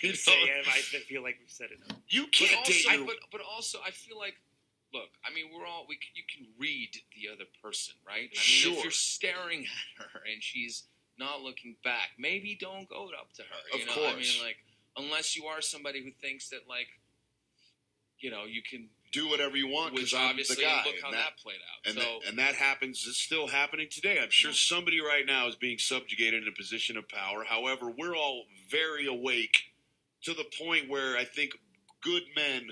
You know? I feel like we've said it. You can't date but also I feel like, look, I mean, you can read the other person, right? I mean, sure. If you're staring at her and she's not looking back, maybe don't go up to her. Of course. I mean, like, unless you are somebody who thinks that, like, you can do whatever you want, which obviously I'm the guy. Look how that played out. And that happens. It's still happening today. I'm sure somebody right now is being subjugated in a position of power. However, we're all very awake to the point where I think good men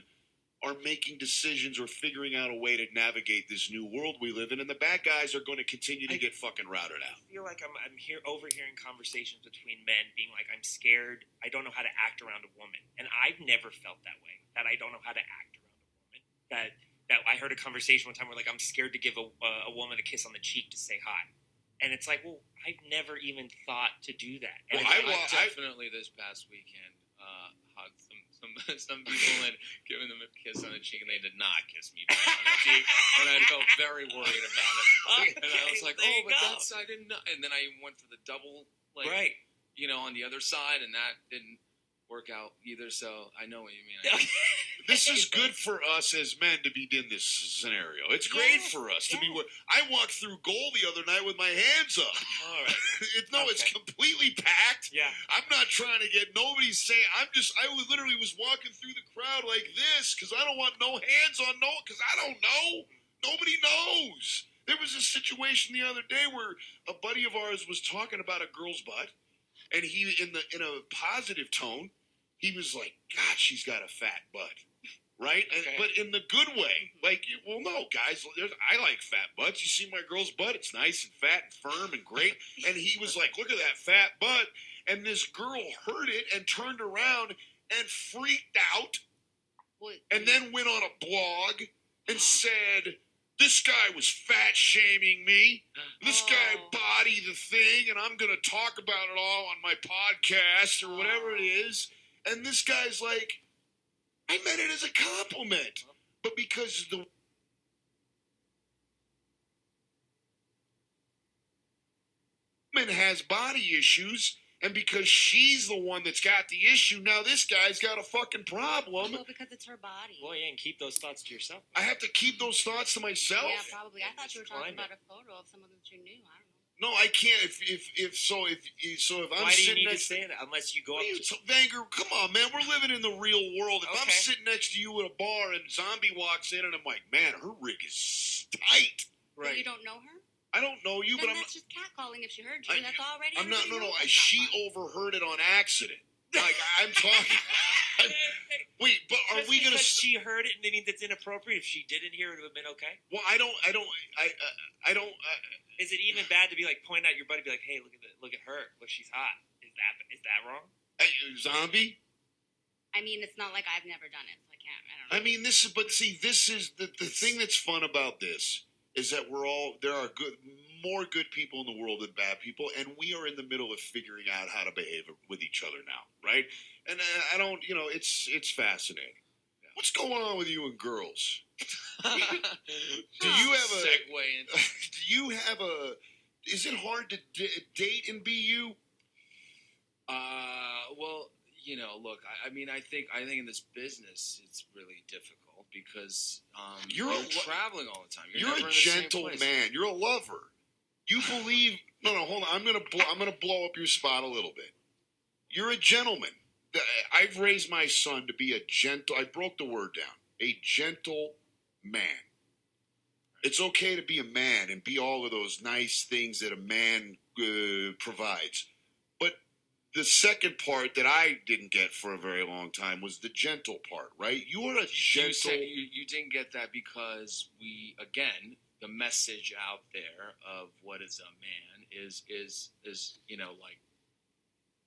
are making decisions or figuring out a way to navigate this new world we live in, and the bad guys are going to continue to get fucking routed out. I feel like I'm overhearing conversations between men being like, I'm scared, I don't know how to act around a woman. And I've never felt that way, that I don't know how to act around a woman. That I heard a conversation one time where, like, I'm scared to give a woman a kiss on the cheek to say hi. And it's like, well, I've never even thought to do that. And I definitely this past weekend hugged some people and given them a kiss on the cheek, and they did not kiss me back on the cheek, and I felt very worried about it. And I was like, I didn't know. And then I went for the double, like, right. On the other side, and that didn't work out either. So I know what you mean. This is good for us as men to be in this scenario. It's great for us to be. I walked through goal the other night with my hands up. All right. It's completely packed. Yeah. I'm not trying to get nobody's saying. I literally was walking through the crowd like this because I don't want no hands on because I don't know. Nobody knows. There was a situation the other day where a buddy of ours was talking about a girl's butt, and he in a positive tone, he was like, "God, she's got a fat butt." Right? Okay. But in the good way. Like, well, no, guys, I like fat butts. You see my girl's butt? It's nice and fat and firm and great. And he was like, look at that fat butt. And this girl heard it and turned around and freaked out. And then went on a blog and said, this guy was fat shaming me. This guy bodied the thing, and I'm going to talk about it all on my podcast or whatever it is. And this guy's like, I meant it as a compliment, but because the woman has body issues, and because she's the one that's got the issue, now this guy's got a fucking problem. Well, because it's her body. Well, yeah, and keep those thoughts to yourself. I have to keep those thoughts to myself? Yeah, probably. I thought you were talking about a photo of someone that you knew. I don't know. No, I can't. If I'm Why do you sitting need next to say that unless you go up to Vanger, come on, man. We're living in the real world. If I'm sitting next to you at a bar and Zombie walks in and I'm like, man, her rig is tight. Right. But you don't know her? I don't know you, then but that's just catcalling if she heard you. That's already. I'm not. No. She overheard it on accident. Like I'm talking. Wait, but are we gonna? She heard it and then it's inappropriate. If she didn't hear it, it would have been okay. Well, I don't. Is it even bad to be like point out your buddy, be like, hey, look at her, look, she's hot. Is that wrong? Hey, Zombie. I mean, it's not like I've never done it, so I can't. I don't know. I mean, this is the thing that's fun about this is that there are more good people in the world than bad people, and we are in the middle of figuring out how to behave with each other now, right? And I don't, it's fascinating. Yeah. What's going on with you and girls? Do you have a segue into? Do you have a? Is it hard to date and be you? Well, look, I mean, I think in this business it's really difficult because you're traveling all the time. You're a gentle man. You're a lover. You believe? No, hold on. I'm gonna blow up your spot a little bit. You're a gentleman. I've raised my son to be a gentle. I broke the word down. A gentle man. It's okay to be a man and be all of those nice things that a man provides. But the second part that I didn't get for a very long time was the gentle part, right? You are a gentle. You didn't get that because the message out there of what is a man is like,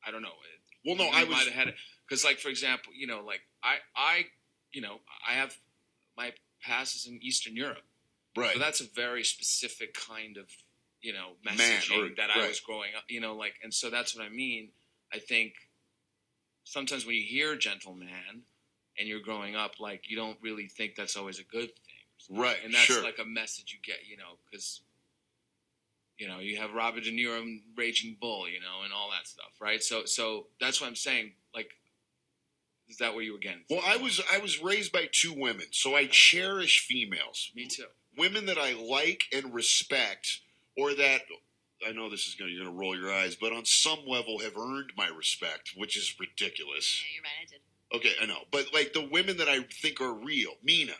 I don't know. Well, no, I might have had it because, like, for example, like I have my past is in Eastern Europe, right? So that's a very specific kind of messaging that I was growing up, and so that's what I mean. I think sometimes when you hear gentleman and you're growing up, like, you don't really think that's always a good thing, right? And that's like a message you get, because You have Robert De Niro in Raging Bull, and all that stuff, right? So that's what I'm saying. Like, is that where you were getting? Well, I was raised by two women, so I cherish females. Me too. Women that I like and respect, or that I know you're gonna roll your eyes, but on some level have earned my respect, which is ridiculous. Yeah, you're right. I did. Okay, I know, but like the women that I think are real, Mina,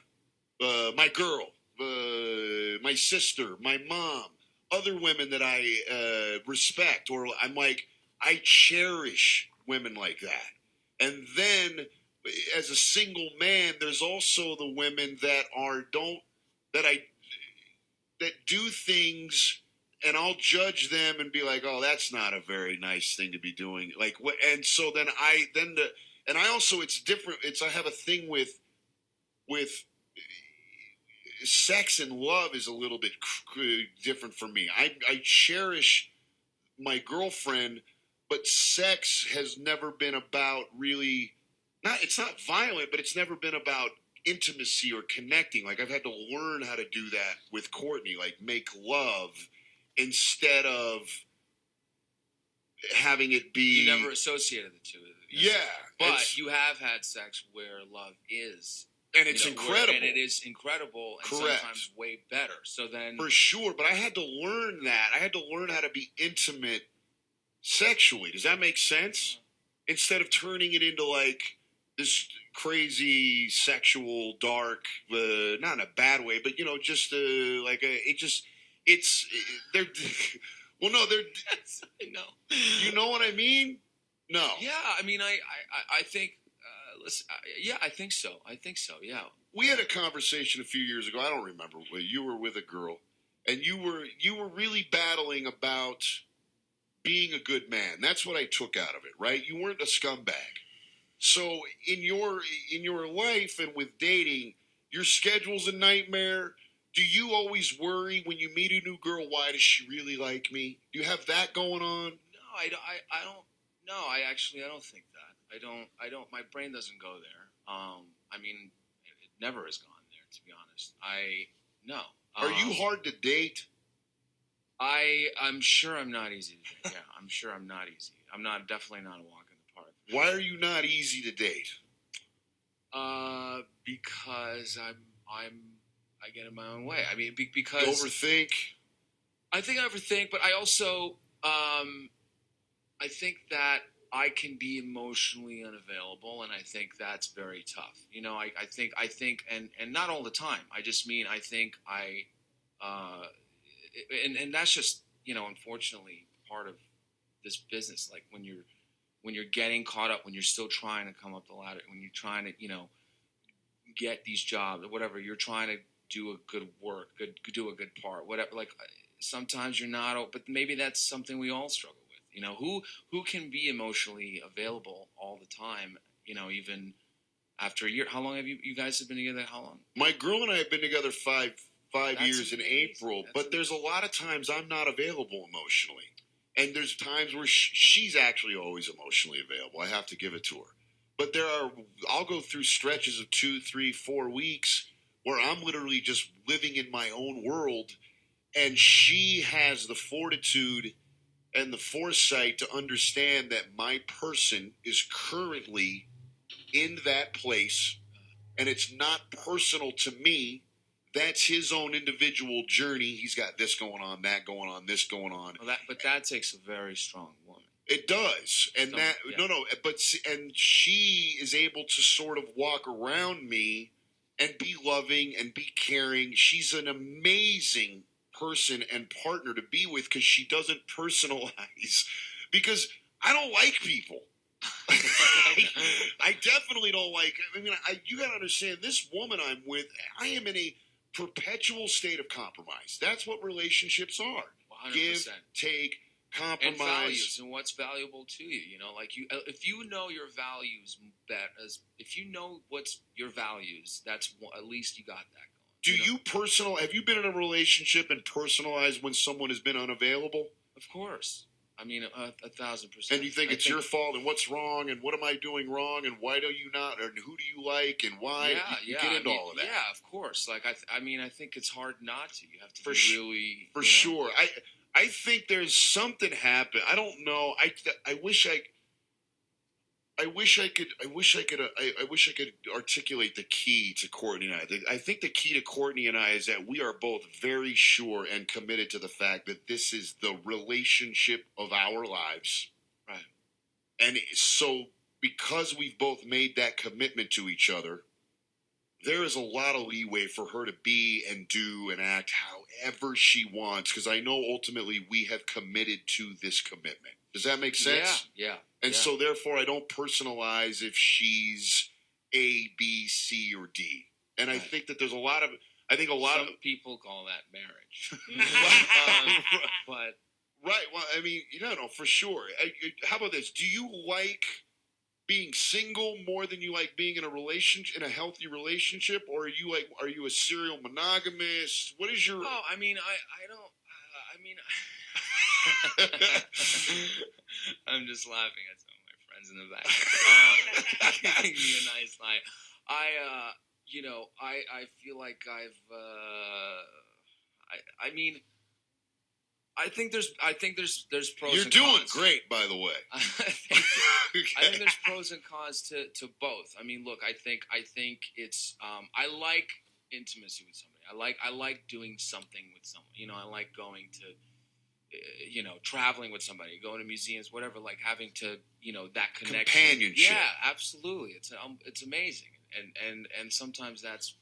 my girl, my sister, my mom, other women that I respect, or I'm like, I cherish women like that. And then, as a single man, there's also the women that that do things, and I'll judge them and be like, oh, that's not a very nice thing to be doing. Like, and so then I also, it's different. I have a thing with sex and love is a little bit different for me. I cherish my girlfriend, but sex has never been about really it's not violent, but it's never been about intimacy or connecting. Like, I've had to learn how to do that with Courtney, like make love instead of having it be. You never associated the two. Yeah, but you have had sex where love is. And it's incredible. And it is incredible, and Correct. Sometimes way better. So then, for sure, but I had to learn that. I had to learn how to be intimate sexually. Does that make sense? Instead of turning it into like this crazy sexual dark, not in a bad way, but just like they're well, no, they're. no, you know what I mean? No. Yeah, I mean, I think. Yeah, I think so. Yeah. We had a conversation a few years ago. I don't remember. You were with a girl, and you were really battling about being a good man. That's what I took out of it, right? You weren't a scumbag. So in your life and with dating, your schedule's a nightmare. Do you always worry when you meet a new girl? Why does she really like me? Do you have that going on? No, I don't. No, I don't think that. I don't. My brain doesn't go there. I mean, it never has gone there. To be honest, no. Are you hard to date? I'm sure I'm not easy to date. Yeah, I'm sure I'm not easy. I'm definitely not a walk in the park. Why are you not easy to date? Because I get in my own way. I mean, because you overthink. I think I overthink, but I also I think that I can be emotionally unavailable, and I think that's very tough. I think, and not all the time. I just mean I think and that's just unfortunately part of this business. Like when you're getting caught up, when you're still trying to come up the ladder, when you're trying to get these jobs or whatever, you're trying to do a good work, do a good part, whatever. Like sometimes you're not, but maybe that's something we all struggle with. Who can be emotionally available all the time? Even after a year. How long have you guys have been together? How long? My girl and I have been together five That's years in amazing. April. But there's a lot of times I'm not available emotionally, and there's times where she's actually always emotionally available. I have to give it to her. But I'll go through stretches of 2, 3, 4 weeks where I'm literally just living in my own world, and she has the fortitude and the foresight to understand that my person is currently in that place, and it's not personal to me. That's his own individual journey. He's got this going on, that going on, this going on. Well, but that takes a very strong woman. It does, and and she is able to sort of walk around me and be loving and be caring. She's an amazing person and partner to be with because she doesn't personalize. Because I don't like people. I definitely don't like. I mean, you got to understand. This woman I'm with, I am in a perpetual state of compromise. That's what relationships are. 100%. Give, take, compromise, and values, and what's valuable to you. Like if you know your values, if you know what's your values, that's at least you got that going. Have you been in a relationship and personalized when someone has been unavailable? Of course. I mean, 1,000%. And you think it's your fault, and what's wrong, and what am I doing wrong, and why do you not, and who do you like, and why? You get into all of that. Yeah, of course. Like I think it's hard not to. You have to for really sure. I think there's something happened. I don't know. I wish I could articulate the key to Courtney and I. I think the key to Courtney and I is that we are both very sure and committed to the fact that this is the relationship of our lives. Right. And so because we've both made that commitment to each other, there is a lot of leeway for her to be and do and act however she wants, because I know ultimately we have committed to this commitment. Does that make sense? Yeah. And so therefore I don't personalize if she's A, B, C, or D. And I think that there's some people call that marriage. But right. Well, I mean, for sure. How about this? Do you like being single more than you like being in a healthy relationship, or are you a serial monogamist? What is your? Oh, I mean, I don't. I'm just laughing at some of my friends in the back. Giving me a nice lie. I feel like I think there's pros. You're and doing cons. great, by the way. I think there's pros and cons to both. I mean, look, I think it's I like intimacy with somebody. I like doing something with someone. I like going to traveling with somebody, going to museums, whatever. Like having to that connection, companionship. Yeah, absolutely. It's amazing, and sometimes that's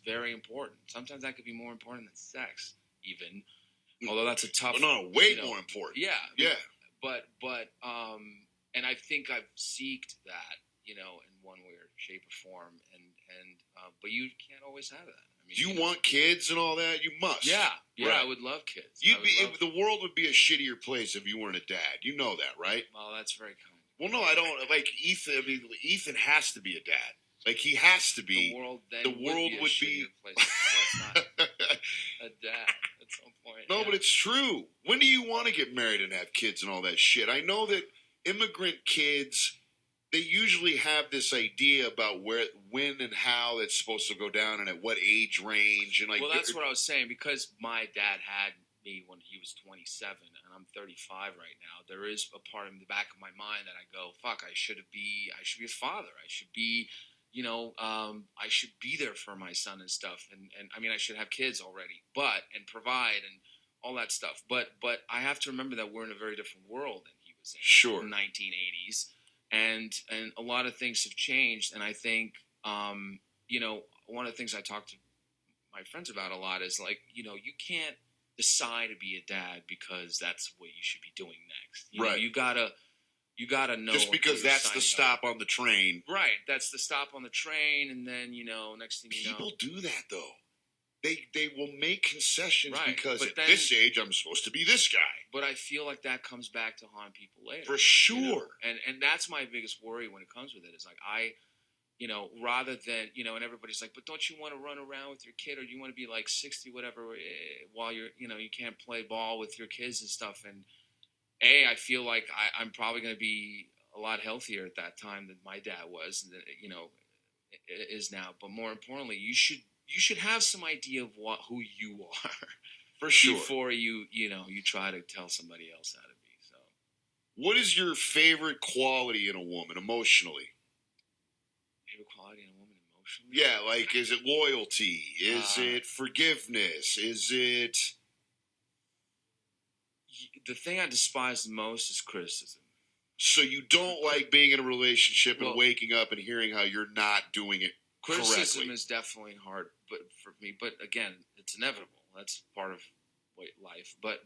very important. Sometimes that could be more important than sex, even. Although that's a tough. Way more important. Yeah. But and I think I've seeked that, in one way or shape or form, and but you can't always have that. I mean, do you want kids and all that? You must. Yeah, right. I would love kids. The world would be a shittier place if you weren't a dad. You know that, right? Well, that's very kind. Well, no, I don't. Like Ethan. I mean, Ethan has to be a dad. Like he has to be. The world would be a place. That's not a dad at some point. No, but it's true. When do you want to get married and have kids and all that shit? I know that immigrant kids, they usually have this idea about when and how it's supposed to go down and at what age range. And well, that's what I was saying, because my dad had me when he was 27 and I'm 35 right now. There is a part in the back of my mind that I go, fuck, I should be a father. I should be, I should be there for my son and stuff. And I mean, I should have kids already, and provide and all that stuff. But I have to remember that we're in a very different world than he was in. Sure. In the 1980s. And a lot of things have changed. And I think, one of the things I talk to my friends about a lot is like, you can't decide to be a dad because that's what you should be doing next. Right. You gotta know. Just because that's the stop on the train. Right. That's the stop on the train. And then, next thing you know. People do that though. They will make concessions because at then, this age I'm supposed to be this guy. But I feel like that comes back to haunt people later. For sure. And that's my biggest worry when it comes with it. Is like rather than, and everybody's like, but don't you want to run around with your kid, or do you want to be like 60, whatever, while you're, you can't play ball with your kids and stuff. And I feel like I'm probably going to be a lot healthier at that time than my dad was, is now. But more importantly, you should have some idea of who you are, for sure, before you try to tell somebody else how to be. So, what is your favorite quality in a woman emotionally? Favorite quality in a woman emotionally? Yeah, like is it loyalty? Is it forgiveness? Is it? The thing I despise the most is criticism. So you don't like being in a relationship and waking up and hearing how you're not doing it. Criticism correctly. Is definitely hard, for me. But again, it's inevitable. That's part of life. But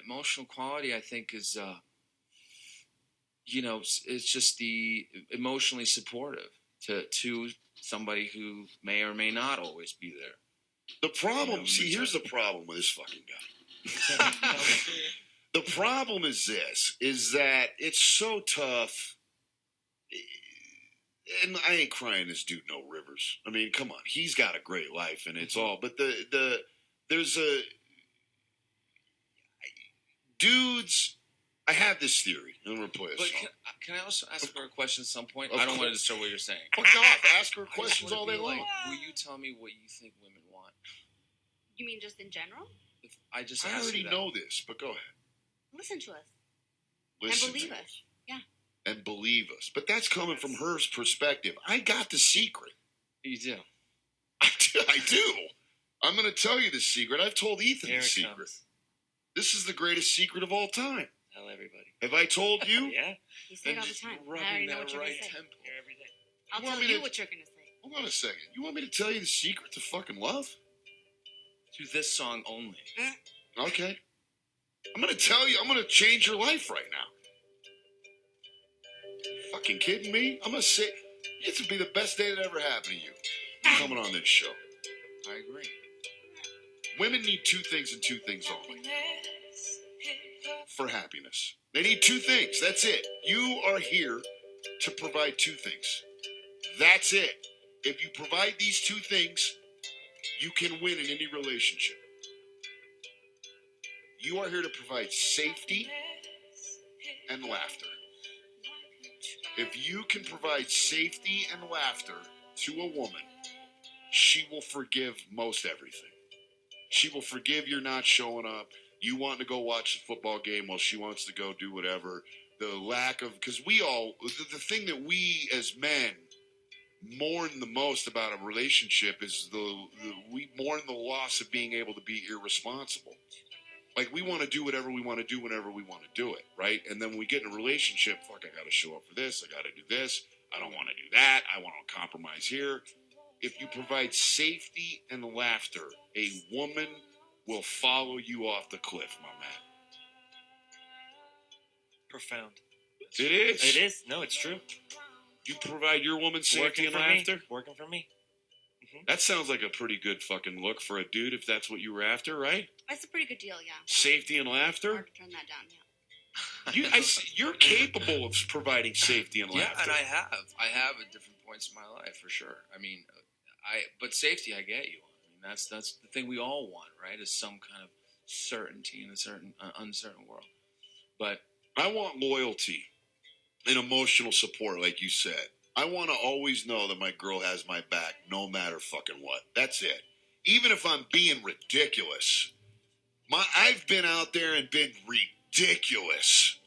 emotional quality, I think, is it's just the emotionally supportive to somebody who may or may not always be there. The problem, here's the problem with this fucking guy. The problem is that it's so tough. And I ain't crying this dude no rivers. I mean, come on. He's got a great life and it's all. But there's dudes, I have this theory. I'm going to play a song. Can I also ask her a question at some point? I don't want to disturb what you're saying. Fuck off. Ask her questions all day long. Will you tell me what you think women want? You mean just in general? I just I asked already you that. know this, but go ahead. Listen to us. Listen And believe to us. Yeah. and believe us. But that's coming from her perspective. I got the secret. You do. I do. I'm going to tell you the secret. I've told Ethan Here the it secret. comes. This is the greatest secret of all time. Tell everybody. Have I told you? Yeah. You say it all the time. I already know what you're going to say. temple. Here every day. I'll You want tell me you to- what you're going to say. Hold on a second. You want me to tell you the secret to fucking love? To this song only. Okay. I'm going to tell you. I'm going to change your life right now. You fucking kidding me? I'm going to say this would be the best day that ever happened to you. Coming on this show. I agree. Women need two things and two things only. For happiness. They need two things. That's it. You are here to provide two things. That's it. If you provide these two things, you can win in any relationship. You are here to provide safety and laughter. If you can provide safety and laughter to a woman, she will forgive most everything. She will forgive your not showing up, you wanting to go watch the football game while she wants to go do whatever. The lack of, because we all, the thing that we as men mourn the most about a relationship is we mourn the loss of being able to be irresponsible. Like, we want to do whatever we want to do whenever we want to do it, right? And then when we get in a relationship, fuck, I got to show up for this, I got to do this, I don't want to do that, I want to compromise here. If you provide safety and laughter, a woman will follow you off the cliff, my man. Profound. It is. It is. No, it's true. You provide your woman safety and for laughter? me. Working for me. That sounds like a pretty good fucking look for a dude if that's what you were after, right? That's a pretty good deal, yeah. Safety and laughter? Hard to turn that down, yeah. You're capable of providing safety and Yeah, laughter. and I have at different points in my life for sure. I mean, but safety, I get you. I mean, that's the thing we all want, right? Is some kind of certainty in a certain uncertain world. But I want loyalty and emotional support, like you said. I want to always know that my girl has my back no matter fucking what. That's it. Even if I'm being ridiculous. I've been out there and been ridiculous.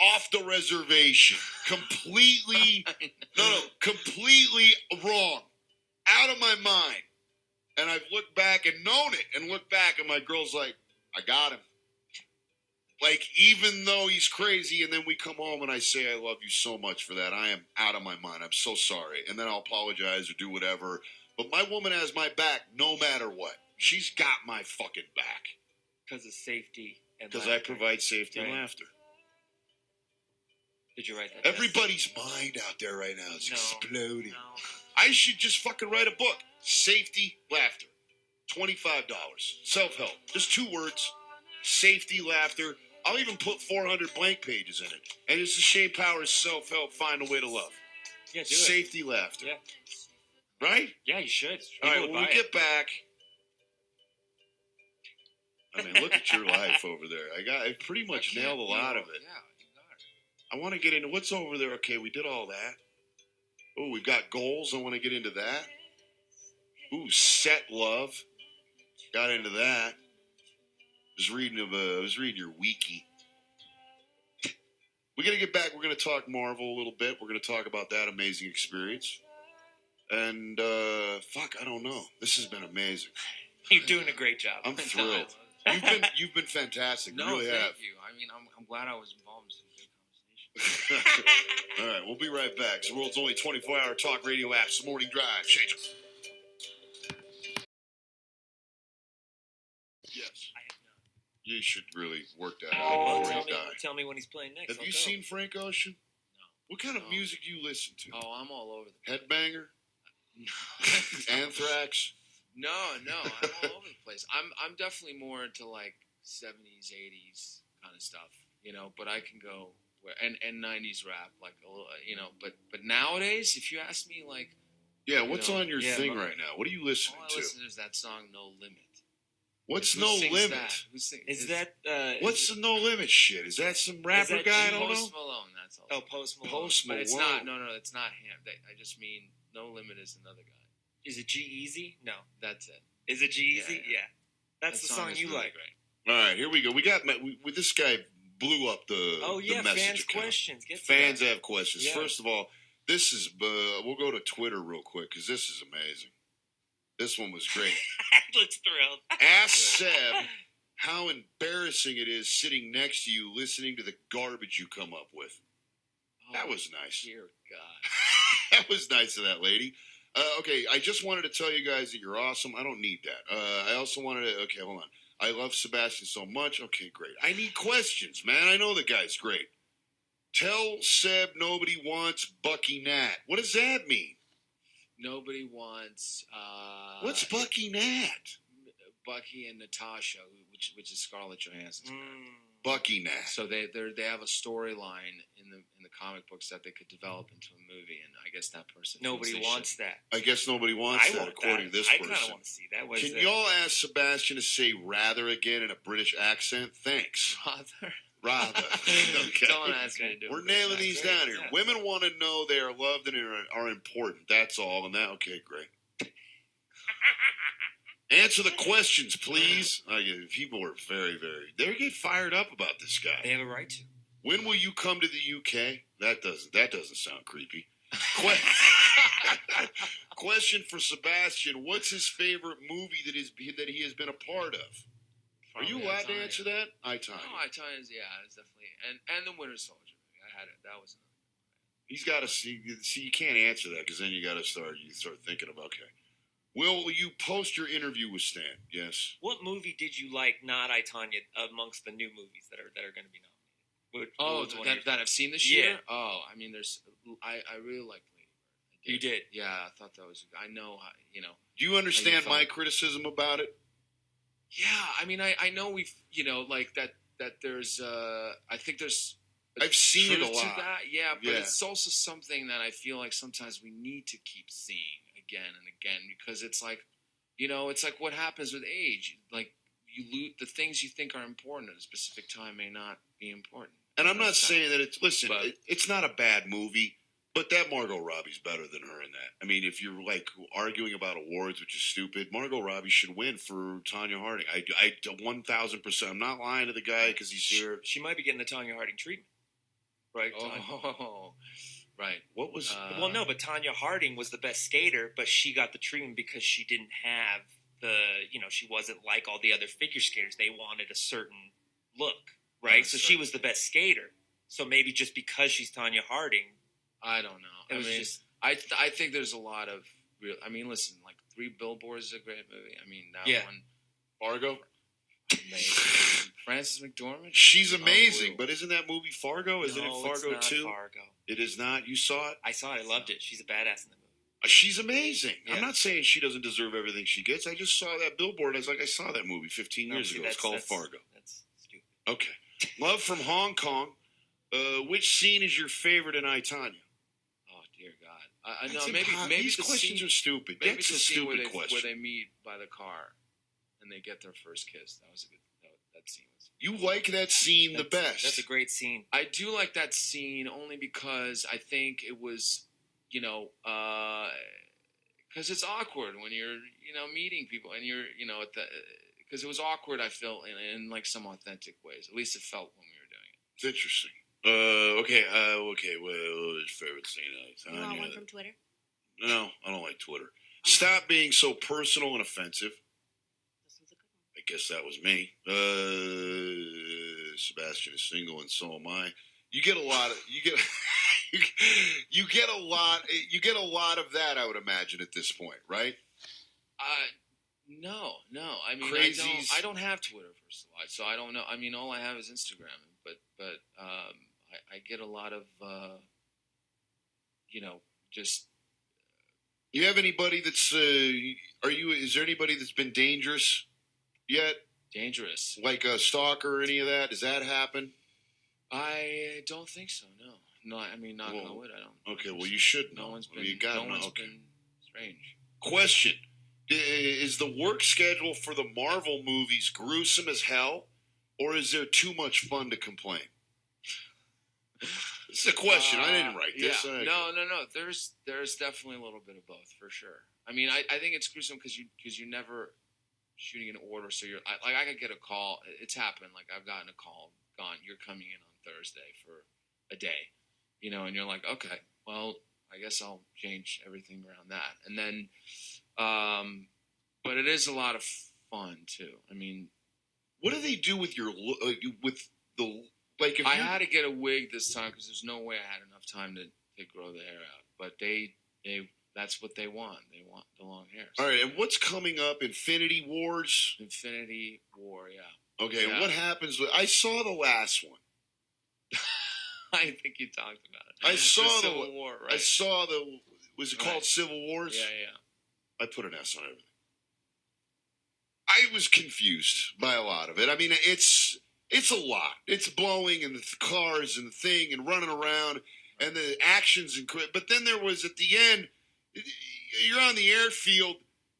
Off the reservation. Completely wrong. Out of my mind. And I've looked back and known it and looked back and my girl's like, I got him. Like, even though he's crazy, and then we come home and I say, I love you so much for that. I am out of my mind. I'm so sorry. And then I'll apologize or do whatever. But my woman has my back no matter what. She's got my fucking back. Because of safety and Because I provide safety and Right. laughter. Did you write that down? Everybody's mind out there right now is exploding. No. I should just fucking write a book. Safety, laughter. $25. Self-help. Just 2 words. Safety, laughter. I'll even put 400 blank pages in it. And it's a Shane Powers self-help, find a way to love. Yeah, do it. Safety, laughter. Yeah. Right? Yeah, you should. All right, People would when we buy get back... I mean, look at your life over there. I pretty much nailed a lot of it. Yeah, you got it. I want to get into what's over there. Okay, we did all that. Oh, we've got goals. I want to get into that. Ooh, set love. Got into that. I was reading your wiki. We're gonna get back. We're gonna talk Marvel a little bit. We're gonna talk about that amazing experience. And I don't know. This has been amazing. You're doing a great job. I'm No, thrilled. You've been fantastic. No, you really thank have. you. I mean, I'm glad I was involved in some good conversation. All right, we'll be right back. It's the world's only 24-hour talk radio app. It's the Morning Drive. Change it. Yes. I have not. You should really work that Well, out before you die. tell me when he's playing next. Have I'll you go. seen Frank Ocean? No. What kind of No. music do you listen to? Oh, I'm all over the Headbanger? Anthrax? No, I'm all over the place. I'm definitely more into like 70s, 80s kind of stuff, But I can go and 90s rap, like a little, But nowadays, if you ask me, like, Yeah, what's on your yeah, thing but- right now? What are you listening all I to? listen to is that song "No Limit." What's Who No sings Limit? that? Who sings? Is that What's the No Limit shit? Is that some rapper that guy? I don't Post know. Malone? That's all. Oh, Post Malone. Post But it's Malone. not. No, it's not him. I just mean No Limit is another guy. Is it G Easy? No. That's it. Is it G Easy? Yeah. That's the song is you really like. Great. All right, here we go. We got this guy blew up the Oh yeah, the message fans account. Questions. Get to Fans that. have questions. Yeah. First of all, this is we'll go to Twitter real quick because this is amazing. This one was great. Looks thrilled. Ask Seb how embarrassing it is sitting next to you listening to the garbage you come up with. That was nice. Dear God. That was nice of that lady. Okay, I just wanted to tell you guys that you're awesome. I don't need that. I also wanted to. Okay, hold on. I love Sebastian so much. Okay, great. I need questions, man. I know the guy's great. Tell Seb nobody wants Bucky Nat. What does that mean? Nobody wants. What's Bucky Nat? Bucky and Natasha, which is Scarlett Johansson's character. Bucky Nat. So they have a storyline in the comic books that they could develop into a movie, and I guess that person. Nobody wants that. I guess nobody wants I that, want according that. to this I person. kind of want to see that. What Can is y'all ask Sebastian to say rather again in a British accent? Thanks. Rather. Okay. Don't ask me to do We're it. nailing these Great, down here. yeah. Women want to know they are loved and are important. That's all. And that, okay, great. Answer the questions, please. People are they get fired up about this They guy. have a right to. When will you come to the UK? That doesn't sound creepy. Question for Sebastian: what's his favorite movie that he has been a part of? Are you allowed to answer that? I Tonya. No, I Tonya is it's definitely and the Winter Soldier movie. I had it. That was. He's got to see. You can't answer that because then you start thinking of okay. Will you post your interview with Stan? Yes. What movie did you like, not I, Tonya, amongst the new movies that are going to be nominated? What was one of your- that I've seen this Yeah. year. Oh, I mean, I really liked Lady Bird. You did? Yeah, I thought that was. I know, Do you understand felt- my criticism about it? Yeah, I mean, I know we've like that there's I think there's I've seen it a truth to lot. that, yeah, but Yeah. it's also something that I feel like sometimes we need to keep seeing again and again because it's like it's like what happens with age, like you lose the things you think are important at a specific time may not be important. And I'm not saying that it's But- it's not a bad movie, but that Margot Robbie's better than her in that. I mean, if you're like arguing about awards, which is stupid, Margot Robbie should win for Tonya Harding. I 1,000%. I'm not lying to the guy because he's here. She might be getting the Tonya Harding treatment. Right? Tonya? Oh, right. What was? Well, no, but Tonya Harding was the best skater, but she got the treatment because she didn't have she wasn't like all the other figure skaters. They wanted a certain look, right? So she was the best skater. So maybe just because she's Tonya Harding, I don't know. it was I mean, just I think there's a lot of real. I mean, listen, like Three Billboards is a great movie. I mean, that one, Fargo. amazing. Frances McDormand. She's amazing, Unbelievable. but isn't that movie Fargo? Isn't no, it Fargo it's not too? Fargo. It is not. You saw it. I saw it. I loved it. She's a badass in the movie. She's amazing. Yeah. I'm not saying she doesn't deserve everything she gets. I just saw that billboard. I was like, I saw that movie 15 years ago. It's called Fargo. That's stupid. Okay. Love from Hong Kong. Which scene is your favorite in I, Tonya? Oh dear God. I know. That's Maybe these the questions scene, are stupid. maybe That's the a scene where stupid question. they meet by the car and they get their first kiss. That was a good. That scene was. You like that scene the best. That's a great scene. I do like that scene only because I think it was, because it's awkward when you're, meeting people and you're, at the, because it was awkward. I feel in like some authentic ways. At least it felt when we were doing it. It's interesting. Okay. Well, his favorite scene I, You want Tonya. one from Twitter? No, I don't like Twitter. Stop being so personal and offensive. This one's a good one. I guess that was me. Sebastian is single, and so am I. You get a lot of you get a lot of that. I would imagine at this point, right? No. I mean, Crazies. I don't have Twitter first of all, so I don't know. I mean, all I have is Instagram. But I get a lot of just. You have anybody that's is there anybody that's been dangerous yet? Dangerous. Like a stalker or any of that? Does that happen? I don't think so. No. I mean, knock on wood. I don't. Okay, well, you should know. No one's been. You gotta no know. one's Okay. been strange. Question: is the work schedule for the Marvel movies gruesome as hell, or is there too much fun to complain? It's a question. I didn't write this. Yeah. No. There's definitely a little bit of both for sure. I mean, I think it's gruesome because you never. shooting an order. So I could get a call. It's happened. Like I've gotten a call, gone, you're coming in on Thursday for a day, and you're like, okay, well, I guess I'll change everything around that. And then, but it is a lot of fun too. I mean, what do they do with your with the like? If I had to get a wig this time because there's no way I had enough time to grow the hair out. But they that's what they want. They want the long hair. So. All right, and what's coming up? Infinity Wars. Infinity War, yeah. Okay, yeah. What happens with? I saw the last one. I think you talked about it. I saw the Civil War, right? I saw the. Was it called Civil Wars? Yeah. I put an S on everything. I was confused by a lot of it. I mean, it's a lot. It's blowing and the cars and the thing and running around and the actions and but then there was at the end. You're on the airfield.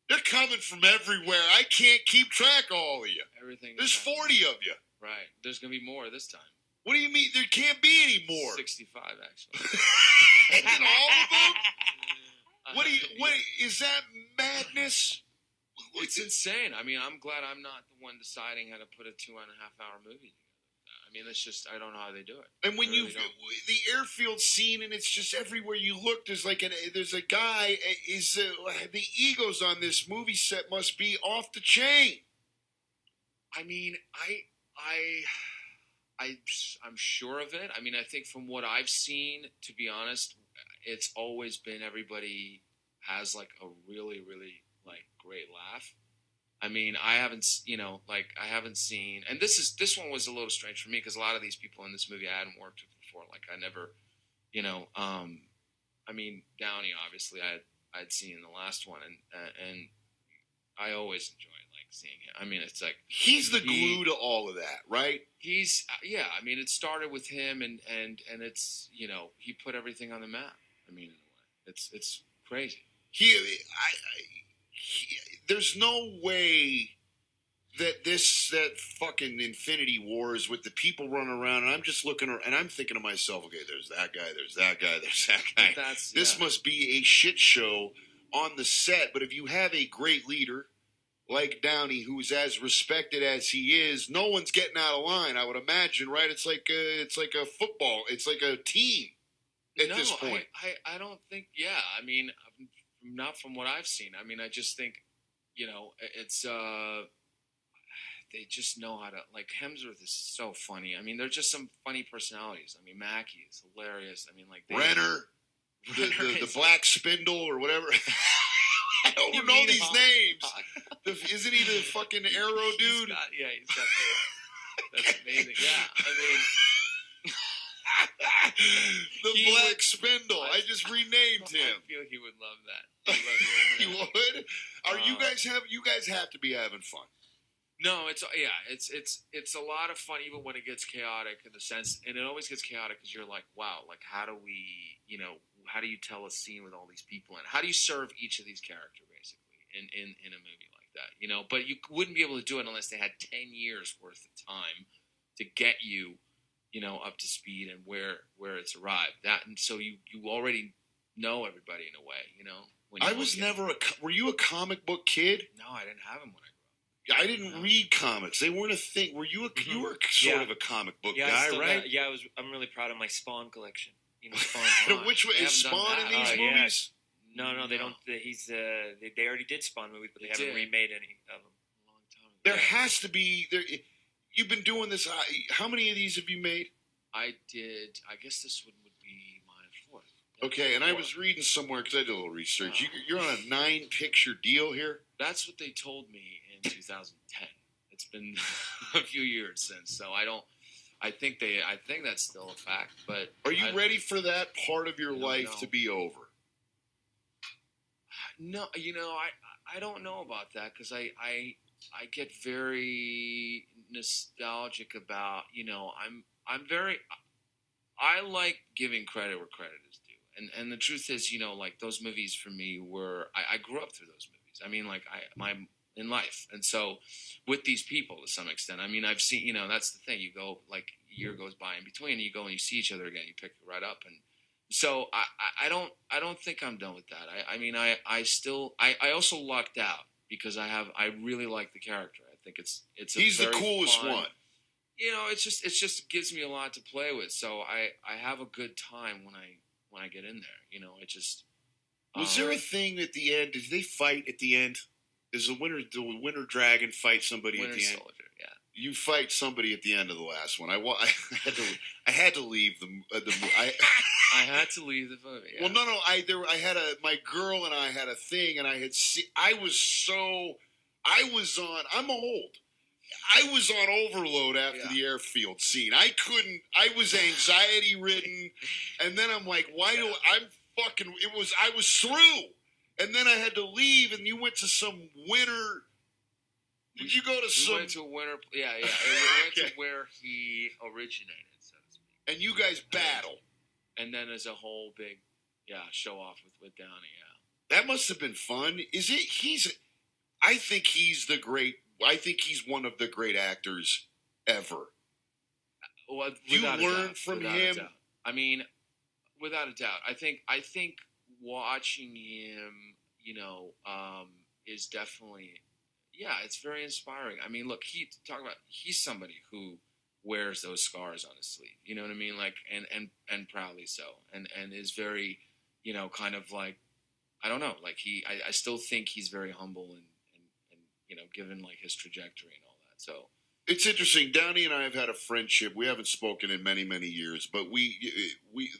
They're coming from everywhere. I can't keep track of all of you. Everything. There's 40 of you. Right. There's gonna be more this time. What do you mean? There can't be any more. 65, actually. All of them? What is that madness? It's insane. I mean, I'm glad I'm not the one deciding how to put a 2.5-hour movie together. I mean, it's just, I don't know how they do it. And when the airfield scene, and it's just everywhere you look, there's a guy, the egos on this movie set must be off the chain. I mean, I'm sure of it. I mean, I think from what I've seen, to be honest, it's always been everybody has like a really, really like great laugh. I mean, I haven't seen, and this one was a little strange for me because a lot of these people in this movie I hadn't worked with before. Like I never, I mean, Downey obviously I'd seen in the last one, and I always enjoy like seeing him. I mean, it's like he's the glue to all of that, right? He's I mean, it started with him, and it's he put everything on the map. I mean, in a way, it's crazy. There's no way that fucking Infinity Wars with the people running around, and I'm just looking and I'm thinking to myself, okay, there's that guy, there's that guy, there's that guy. This must be a shit show on the set. But if you have a great leader like Downey, who's as respected as he is, no one's getting out of line, I would imagine, right? It's like a football. It's like a team at this point. I don't think. Yeah, I mean, not from what I've seen. I mean, I just think, it's they just know how to, like, Hemsworth is so funny. I mean, they're just some funny personalities. I mean, Mackie is hilarious. I mean, like Renner, the Black Spindle or whatever. I don't know these names. Isn't he the fucking Arrow dude? He's got that's amazing. Yeah, I mean. The Black Spindle. I just renamed him. I feel he would love that. He would. You guys have to be having fun. No, it's a lot of fun, even when it gets chaotic in the sense, and it always gets chaotic because you're like, wow, like how do we, how do you tell a scene with all these people in? How do you serve each of these characters basically in a movie like that? But you wouldn't be able to do it unless they had 10 years worth of time to get you. Up to speed and where it's arrived. And so you already know everybody in a way, I was never were you a comic book kid? No, I didn't have them when I grew up. I didn't read comics. They weren't a thing. Were you you were sort of a comic book guy, right? I'm really proud of my Spawn collection. Spawn. Which way is Spawn in these movies? Yeah. No, they don't. They already did Spawn movies, but they haven't remade any of them. A long time ago. There has to be there. You've been doing this. How many of these have you made? I did. I guess this one would be my fourth. Okay, and I was reading somewhere because I did a little research. You're on a 9-picture deal here. That's what they told me in 2010. It's been a few years since, so I don't. I think that's still a fact. But are you ready for that part of your life to be over? No, I don't know about that because I get very nostalgic about, I like giving credit where credit is due. And the truth is, like those movies for me I grew up through those movies. I mean, like in life. And so with these people to some extent, I mean, I've seen, that's the thing. You go like a year goes by in between and you go and you see each other again, you pick it right up. And so I don't think I'm done with that. I mean, I also lucked out. because I really like the character. I think it's He's the very coolest fun, one. You know, it just gives me a lot to play with. So I have a good time when I get in there. You know, it just Was there a thing at the end? Did they fight at the end? Does the winter dragon fight somebody Winter at the end? Soldier? Yeah. You fight somebody at the end of the last one. I had to leave I had to leave the movie. Yeah. Well, no. My girl and I had a thing, and I had I'm old. I was on overload after the airfield scene. I was anxiety ridden, and then I'm like, I was through, and then I had to leave, and you went to some winter. Did you go to some? We went to a winter. Yeah. We went to where he originated, so to speak. And you guys battle. And then there's a whole big, show off with Downey. Yeah. That must have been fun. I think he's one of the great actors ever. Well, you learn from him. I mean, without a doubt. I think watching him, is definitely. Yeah, it's very inspiring. I mean, look, he's somebody who wears those scars on his sleeve. You know what I mean? Like, and proudly so, and is very, kind of like, I don't know, like I still think he's very humble and given like his trajectory and all that. So it's interesting. Downey and I have had a friendship. We haven't spoken in many, many years, but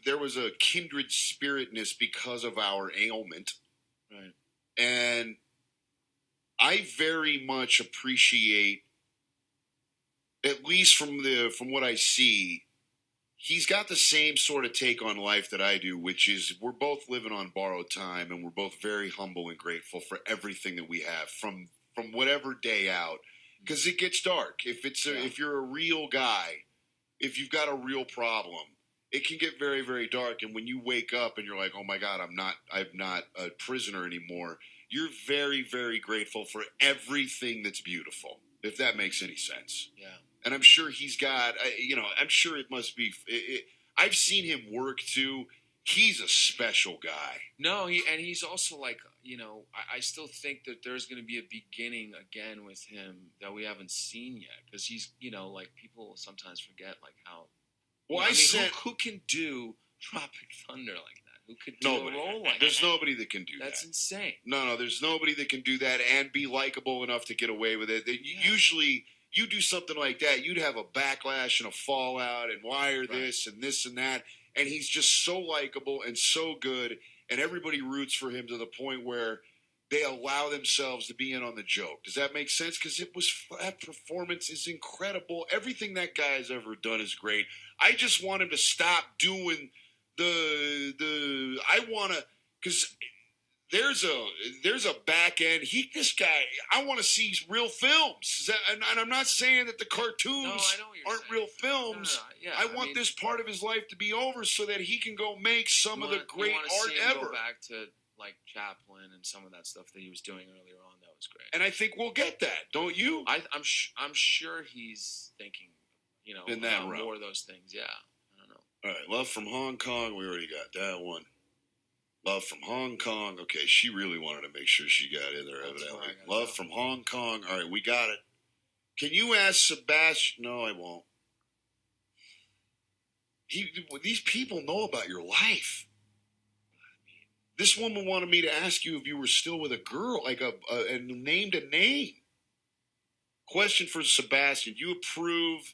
there was a kindred spiritness because of our ailment, right? And I very much appreciate, at least from what I see, he's got the same sort of take on life that I do, which is we're both living on borrowed time, and we're both very humble and grateful for everything that we have from whatever day out, because it gets dark. If you're a real guy, if you've got a real problem, it can get very, very dark. And when you wake up and you're like, oh my God, I'm not a prisoner anymore. You're very, very grateful for everything that's beautiful, if that makes any sense. Yeah. And I'm sure he's got, I'm sure it must be, I've seen him work too. He's a special guy. No, he's also like, I still think that there's going to be a beginning again with him that we haven't seen yet. Because he's, like people sometimes forget like how, who can do Tropic Thunder like that? Who could do a role like that? There's nobody that can do that. That's insane. No, there's nobody that can do that and be likable enough to get away with it. Usually, you do something like that, you'd have a backlash and a fallout and why are this and this and that. And he's just so likable and so good, and everybody roots for him to the point where they allow themselves to be in on the joke. Does that make sense? Because that performance is incredible. Everything that guy has ever done is great. I just want him to stop doing because there's a back end. I want to see real films. And I'm not saying that the cartoons aren't real films. No. Yeah, I want this part of his life to be over so that he can go make some of the great art ever. Go back to like Chaplin and some of that stuff that he was doing earlier on. That was great. And I think we'll get that, don't you? I'm sure he's thinking, in that realm. More of those things. Yeah, I don't know. All right, Love from Hong Kong. We already got that one. Love from Hong Kong. Okay, she really wanted to make sure she got in there, evidently. Love from Hong Kong. All right, we got it. Can you ask Sebastian? No, I won't. These people know about your life. This woman wanted me to ask you if you were still with a girl, and named a name. Question for Sebastian. Do you approve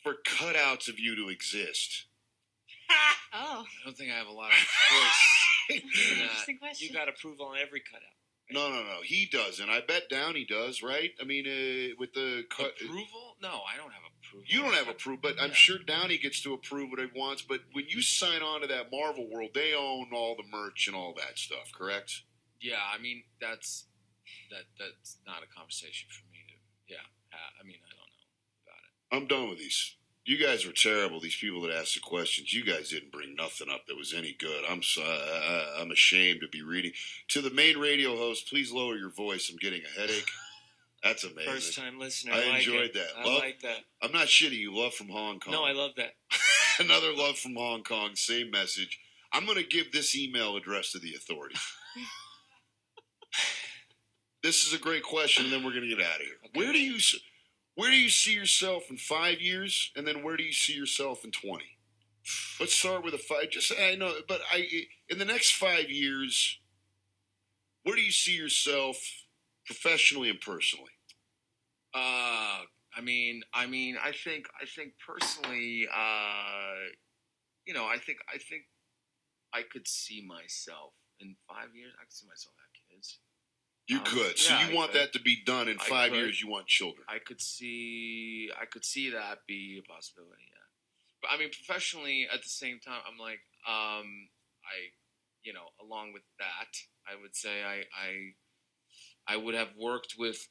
for cutouts of you to exist? Oh. I don't think I have a lot of choice. Interesting question. You got approval on every cutout. No. He doesn't. I bet Downey does, right? I mean, with the approval? No, I don't have approval. You don't have approval, but I'm sure Downey gets to approve what he wants. But when you sign on to that Marvel world, they own all the merch and all that stuff, correct? Yeah, I mean that's not a conversation for me to. Yeah, I mean I don't know about it. I'm done with these. You guys were terrible. These people that asked the questions, you guys didn't bring nothing up that was any good. I'm ashamed to be reading. To the main radio host, please lower your voice. I'm getting a headache. That's amazing. First time listener. I enjoyed that. I like that. I'm not shitting you. Love from Hong Kong. No, I love that. Another love from Hong Kong. Same message. I'm going to give this email address to the authorities. This is a great question, and then we're going to get out of here. Okay. Where do you see yourself in 5 years, and then where do you see yourself in 20? Let's start with a 5. Just I know, but in the next 5 years, where do you see yourself professionally and personally? I think personally, I think I could see myself in 5 years. I could see myself have kids. You could. So yeah, you want that to be done in 5 years. You want children. I could see that be a possibility. Yeah, but I mean, professionally, at the same time, I'm like, along with that, I would say I would have worked with,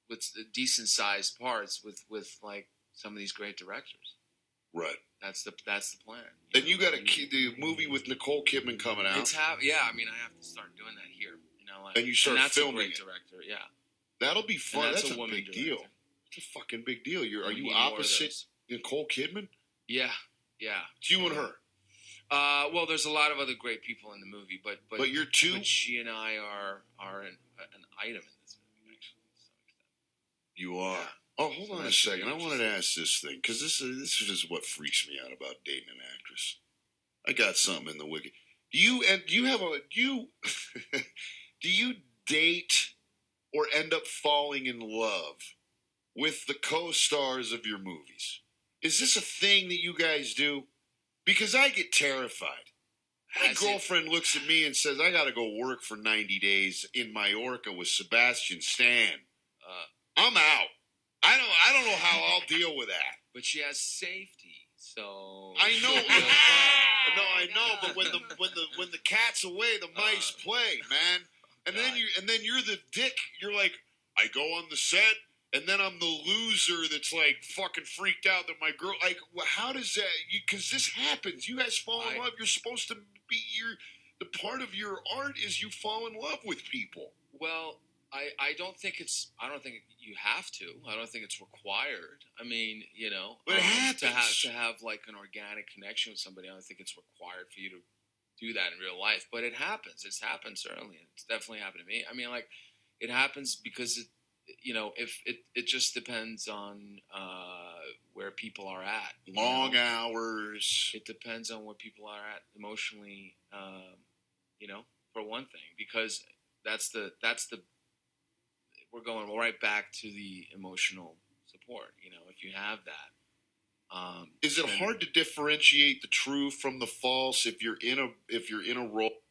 with decent sized parts with like some of these great directors. Right. That's the plan. And you got the movie with Nicole Kidman coming out. I have to start doing that here. And you start filming a great it. Director, yeah. That'll be fun. That's a big director. deal. It's a fucking big deal. Are you opposite Nicole Kidman? Yeah. It's you and her. Well, there's a lot of other great people in the movie, but you're two. But she and I are an item in this movie, actually, to some extent. You are. Yeah. Oh, hold on a second. I wanted to ask this thing because this is what freaks me out about dating an actress. I got something in the wiki. Do you date or end up falling in love with the co-stars of your movies? Is this a thing that you guys do? Because I get terrified. My girlfriend looks at me and says, I got to go work for 90 days in Mallorca with Sebastian Stan. I'm out. I don't know how I'll deal with that. But she has safety, so I know. No, I know. But when the cat's away, the mice play, man. And then you're the dick. You're like, I go on the set, and then I'm the loser that's like fucking freaked out that my girl. Like, how does that? Because this happens. You guys fall in love. You're supposed to be the part of your art is you fall in love with people. Well, I don't think you have to. I don't think it's required. I mean, but it happens. to have like an organic connection with somebody. I don't think it's required for you to do that in real life, but it happens. It's happened certainly. It's definitely happened to me. I mean, like, it happens because it just depends on where people are at. Long hours. It depends on where people are at emotionally. For one thing, because that's the. We're going right back to the emotional support. If you have that. Is it hard to differentiate the true from the false if you're in a role?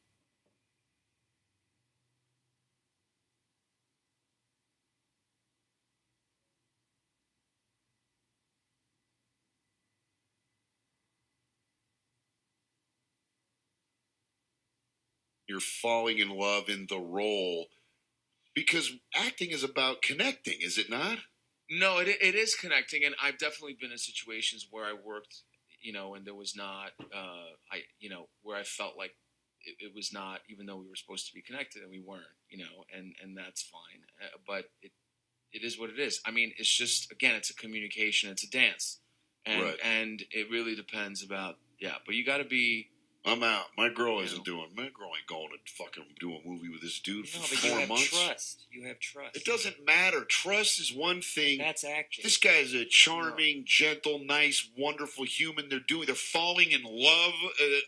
You're falling in love in the role, because acting is about connecting, is it not? No, it is connecting, and I've definitely been in situations where I worked, and there was not, where I felt like it was not, even though we were supposed to be connected and we weren't, and that's fine. But it is what it is. I mean, it's just, again, it's a communication, it's a dance, and it really depends about, but you got to be. I'm out. My girl ain't going to fucking do a movie with this dude for 4 months. You have trust. It doesn't matter. Trust is one thing. That's acting. This guy's a charming, gentle, nice, wonderful human. They're falling in love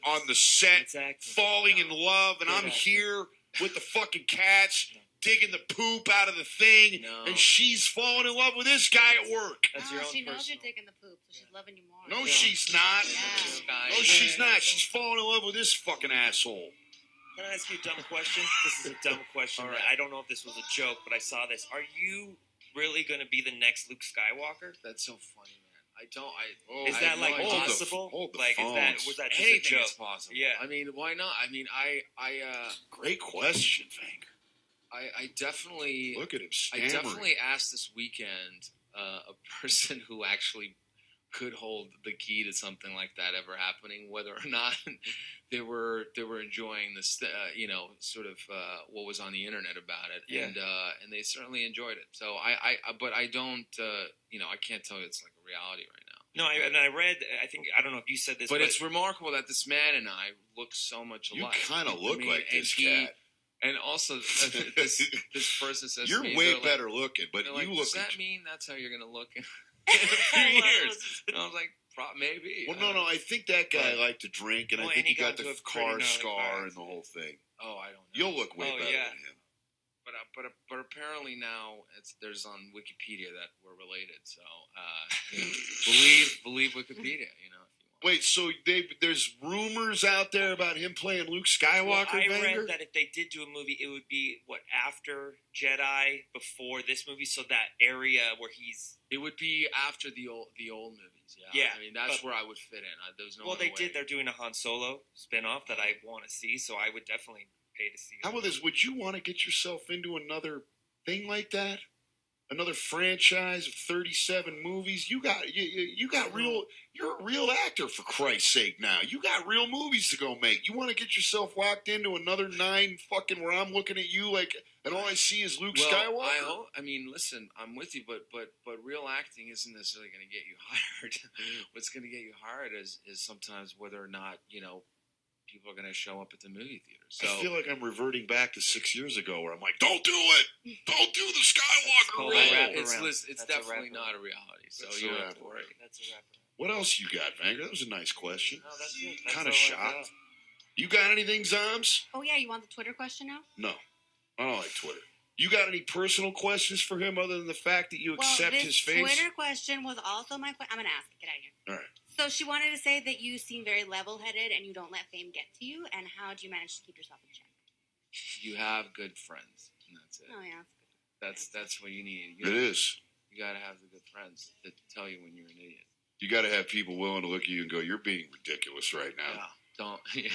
on the set. Falling in love, and I'm here with the fucking cats. Digging the poop out of the thing, and she's falling in love with this guy at work. She knows you're digging the poop, so she's loving you more. No, she's not. Yeah. No, she's not. She's falling in love with this fucking asshole. Can I ask you a dumb question? This is a dumb question. Right. I don't know if this was a joke, but I saw this. Are you really going to be the next Luke Skywalker? That's so funny, man. Is that like possible? Was that just a joke? Is possible. Yeah. I mean, why not? I mean, Great question, Vanker. I definitely look at him stammering. I definitely asked this weekend a person who actually could hold the key to something like that ever happening, whether or not they were enjoying this, sort of what was on the internet about it, and they certainly enjoyed it. So but I don't, I can't tell you it's like a reality right now. No, I read. I don't know if you said this, but it's remarkable that this man and I look so much alike. You kind of look like this cat. And also, this person says You're to me, way they're better looking, but they're you like, look. does that mean that's how you're gonna look in a few years? And I was like, maybe. Well, no. I think that guy liked to drink, and I think he got into the a pretty gnarly scar car and the whole thing. Oh, I don't know. You'll look way better yeah. than him. But apparently now there's on Wikipedia that we're related. So believe Wikipedia. You know. Wait, so there's rumors out there about him playing Luke Skywalker? Well, I Vanger? read that if they did do a movie, it would be after Jedi, before this movie, so that area where he's. It would be after the old movies. Yeah. Yeah. I mean, that's where I would fit in. There's no. Well, other they way. did. They're doing a Han Solo spinoff that I want to see, so I would definitely pay to see. How about this? Would you want to get yourself into another thing like that? Another franchise of 37 movies? You got real. You're a real actor, for Christ's sake. Now you got real movies to go make. You want to get yourself locked into another 9 fucking where I'm looking at you like, and all I see is Luke Skywalker. I mean, listen, I'm with you, but real acting isn't necessarily going to get you hired. What's going to get you hired is sometimes whether or not people are going to show up at the movie theater. So I feel like I'm reverting back to 6 years ago where I'm like, don't do it! Don't do the Skywalker role! It's definitely not a reality. So you don't have to worry. That's a wrap. What else you got, Vanger? That was a nice question. No, that's it. That's Kind of all I shocked. got. You got anything, Zoms? Oh, yeah, you want the Twitter question now? No. I don't like Twitter. You got any personal questions for him other than the fact that you accept his face? This Twitter question was also my question. I'm going to ask it. Get out of here. All right. So she wanted to say that you seem very level-headed and you don't let fame get to you. And how do you manage to keep yourself in check? You have good friends, and that's it. Oh, yeah. That's what you need. It is. You got to have the good friends that tell you when you're an idiot. You got to have people willing to look at you and go, you're being ridiculous right now. Yeah.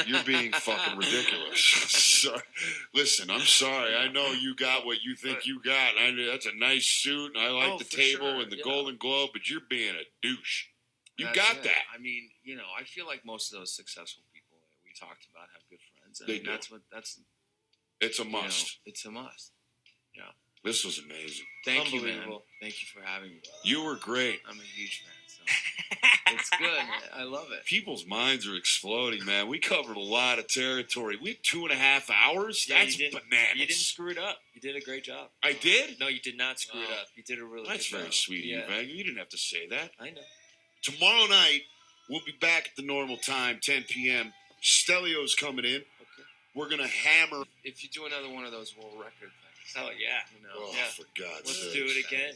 You're being fucking ridiculous. Sorry. Listen, I'm sorry. I know you got what you think you got. That's a nice suit, and I like the table and the Golden Globe, but you're being a douche. You got that. I mean, I feel like most of those successful people that we talked about have good friends. They do. It's a must. It's a must. Yeah. This was amazing. Thank you, man. Thank you for having me. You were great. I'm a huge fan. It's good, man. I love it. People's minds are exploding, man. We covered a lot of territory. We had 2.5 hours. Yeah, That's bananas. You didn't screw it up. You did a great job. I did? No, you did not screw it up. You did a really That's good job. very sweet of you, man. You didn't have to say that. I know. Tomorrow night, we'll be back at the normal time, 10 p.m. Stelio's coming in. Okay. We're going to hammer. If you do another one of those world record things. Oh, yeah. For God's sake. Let's do it again.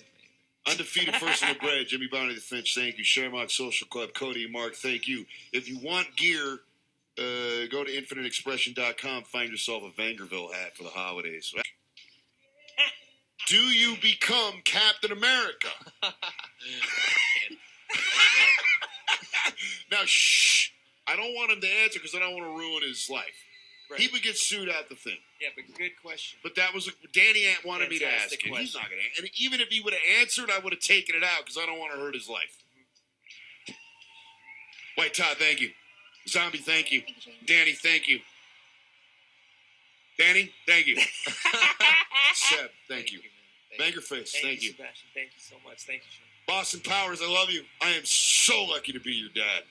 Undefeated First on the Bread, Jimmy Bounty the Finch, thank you. Sherlock Social Club, Cody and Mark, thank you. If you want gear, go to infiniteexpression.com, find yourself a Vangerville hat for the holidays. Do you become Captain America? Now, shh. I don't want him to answer because I don't want to ruin his life. Right. He would get sued out the thing. Yeah, but good question. But that was Danny wanted me to ask it. Question. He's not going to. And even if he would have answered, I would have taken it out because I don't want to hurt his life. White Todd, thank you. Zombie, thank you. Danny, thank you. Danny, thank you. Seb, thank you. Bangerface, thank you. Sebastian, thank you so much. Thank you, Sean. Boston Powers, I love you. I am so lucky to be your dad.